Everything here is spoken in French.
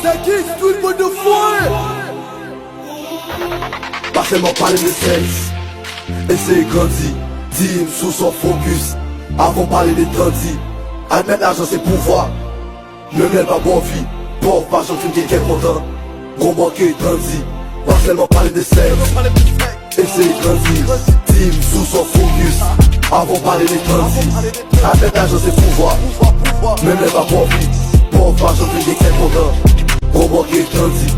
Ça kick tout le monde de foyer. Pas seulement parler de sexe. Essayer grandi, team sous son focus. Avant parler des tandis. Admettre l'argent c'est pouvoir. Le miel va bonne vie. Pauvre pas j'en fume quelqu'un content. Gros banquier tandis. Pas seulement parler de sexe. Essayer grandi, team sous son focus. Avant parler des tandis. Admettre l'argent c'est pouvoir. Le miel va bonne vie. Pauvre pas j'en fume quelqu'un content. Gros banquier tandis.